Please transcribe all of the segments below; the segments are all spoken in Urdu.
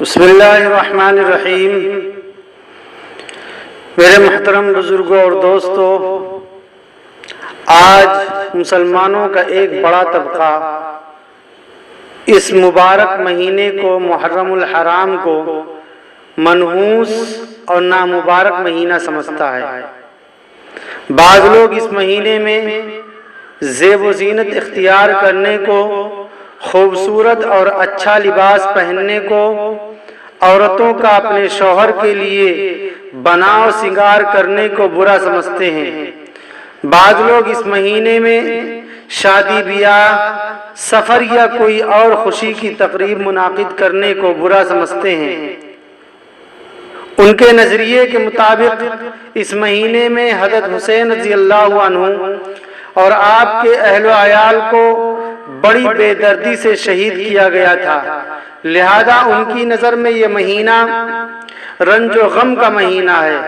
بسم اللہ الرحمن الرحیم۔ میرے محترم بزرگوں اور دوستوں، آج مسلمانوں کا ایک بڑا طبقہ اس مبارک مہینے کو، محرم الحرام کو، منحوس اور نامبارک مہینہ سمجھتا ہے۔ بعض لوگ اس مہینے میں زیب و زینت اختیار کرنے کو، خوبصورت اور اچھا لباس پہننے کو، عورتوں کا اپنے شوہر کے لیے بناؤ سنگار کرنے کو برا سمجھتے ہیں۔ بعض لوگ اس مہینے میں شادی بیاہ، سفر یا کوئی اور خوشی کی تقریب منعقد کرنے کو برا سمجھتے ہیں۔ ان کے نظریے کے مطابق اس مہینے میں حضرت حسین رضی اللہ عنہ اور آپ کے اہل و عیال کو بڑی بے دردی سے شہید کیا گیا تھا، لہذا ان کی نظر میں یہ مہینہ رنج و غم کا مہینہ ہے۔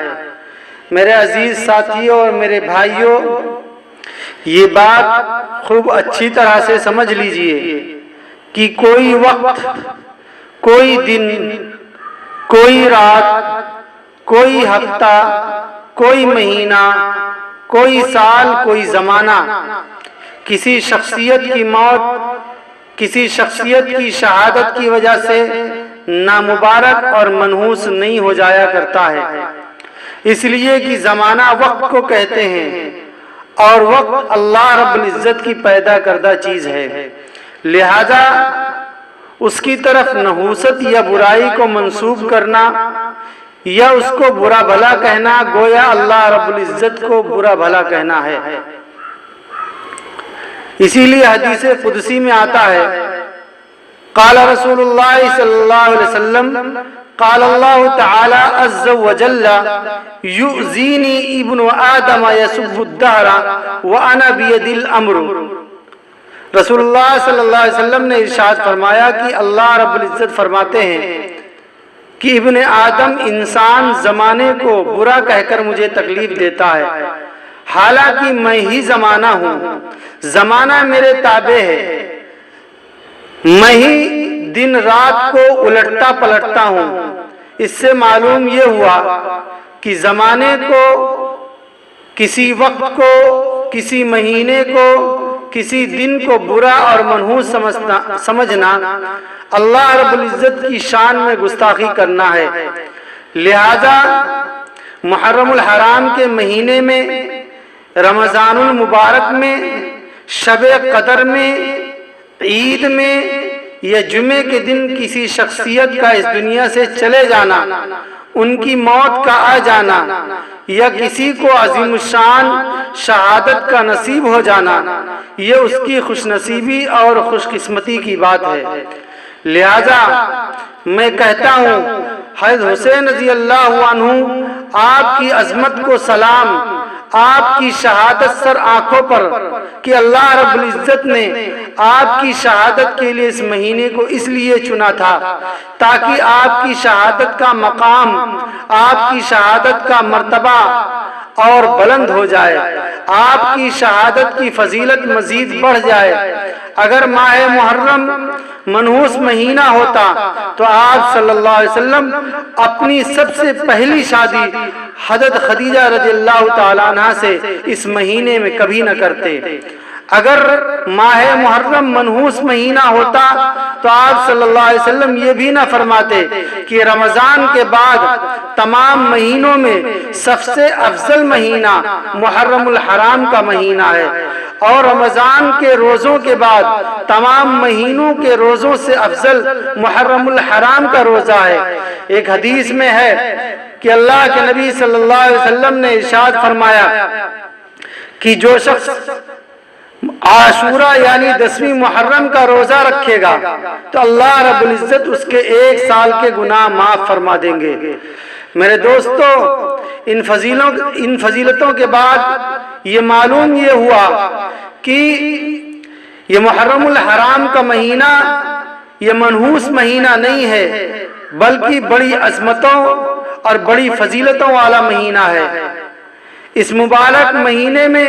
میرے عزیز ساتھیوں اور میرے بھائیوں، یہ بات خوب اچھی طرح سے سمجھ لیجئے کہ کوئی وقت، کوئی دن، کوئی رات، کوئی ہفتہ، کوئی مہینہ، کوئی سال، کوئی زمانہ کسی شخصیت کی موت، کسی شخصیت کی شہادت کی وجہ سے نامبارک اور منحوس نہیں ہو جایا کرتا ہے، اس لیے کہ زمانہ وقت کو کہتے ہیں اور وقت اللہ رب العزت کی پیدا کردہ چیز ہے، لہذا اس کی طرف نحوست یا برائی کو منسوب کرنا یا اس کو برا بھلا کہنا گویا اللہ رب العزت کو برا بھلا کہنا ہے۔ اسی لیے حدیث قدسی میں آتا ہے، قال رسول اللہ صلی اللہ علیہ وسلم، قال اللہ تعالی عز وجل، یؤذینی ابن آدم یسب الدہر وانا بید الامر۔ رسول اللہ صلی اللہ علیہ وسلم نے ارشاد فرمایا کہ اللہ رب العزت فرماتے ہیں کہ ابن آدم انسان زمانے کو برا کہہ کر مجھے تکلیف دیتا ہے، حالانکہ میں ہی زمانہ ہوں، زمانہ میرے تابع ہے، میں ہی دن رات کو الٹتا پلٹتا ہوں۔ اس سے معلوم یہ ہوا کہ زمانے کو، کسی وقت کو، کسی مہینے کو، کسی دن کو برا اور منحوس سمجھنا اللہ رب العزت کی شان میں گستاخی کرنا ہے۔ لہذا محرم الحرام کے مہینے میں، رمضان المبارک میں، شب قدر میں، عید میں یا جمعے کے دن کسی شخصیت کا اس دنیا سے چلے جانا، ان کی موت کا آ جانا یا کسی کو عظیم الشان شہادت کا نصیب ہو جانا، یہ اس کی خوش نصیبی اور خوش قسمتی کی بات ہے۔ لہذا میں کہتا ہوں، حضرت حسین رضی اللہ عنہ، آپ کی عظمت کو سلام، آپ کی شہادت سر آنکھوں پر کہ اللہ رب العزت نے آپ کی شہادت کے لیے اس مہینے کو اس لیے چنا تھا تاکہ آپ کی شہادت کا مقام، آپ کی شہادت کا مرتبہ اور بلند ہو جائے، آپ کی شہادت کی فضیلت مزید بڑھ جائے۔ اگر ماہ محرم منحوس مہینہ ہوتا تو آپ صلی اللہ علیہ وسلم اپنی سب سے پہلی شادی حضرت خدیجہ رضی اللہ تعالیٰ عنہ سے اس مہینے میں کبھی نہ کرتے۔ اگر ماہ محرم منحوس مہینہ ہوتا تو آپ صلی اللہ علیہ وسلم یہ بھی نہ فرماتے کہ رمضان کے بعد تمام مہینوں میں سب سے افضل مہینہ محرم الحرام کا مہینہ ہے، اور رمضان کے روزوں کے بعد تمام مہینوں کے روزوں سے افضل محرم الحرام کا روزہ ہے۔ ایک حدیث میں ہے کہ اللہ کے نبی صلی اللہ علیہ وسلم نے ارشاد فرمایا کہ جو شخص عاشورہ یعنی 10ویں محرم کا روزہ رکھے گا تو اللہ رب العزت اس کے 1 سال کے گناہ معاف فرما دیں گے۔ میرے دوستو، ان فضیلتوں کے بعد یہ معلوم یہ ہوا کہ یہ محرم الحرام کا مہینہ یہ منحوس مہینہ نہیں ہے، بلکہ بڑی عظمتوں اور بڑی فضیلتوں والا مہینہ ہے۔ اس مبارک مہینے میں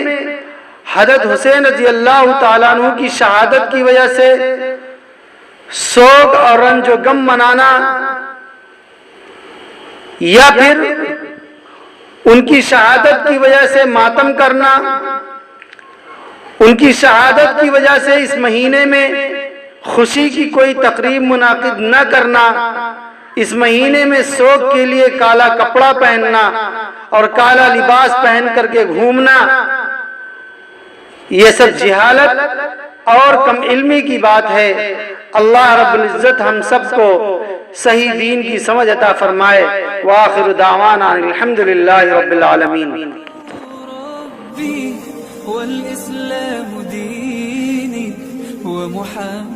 حضرت حسین رضی اللہ تعالیٰ عنہ کی شہادت کی وجہ سے سوگ اور رنج و غم منانا یا پھر ان کی شہادت کی وجہ سے ماتم کرنا، ان کی شہادت کی وجہ سے اس مہینے میں خوشی کی کوئی تقریب منعقد نہ کرنا، اس مہینے میں سوگ کے لیے کالا کپڑا پہننا اور کالا لباس پہن کر کے گھومنا، یہ سب جہالت اور کم علمی کی بات ہے۔ اللہ رب العزت ہم سب کو صحیح دین کی سمجھ عطا فرمائے۔ وآخر دعوانا الحمدللہ رب العالمین۔ والإسلام ديني ومحمد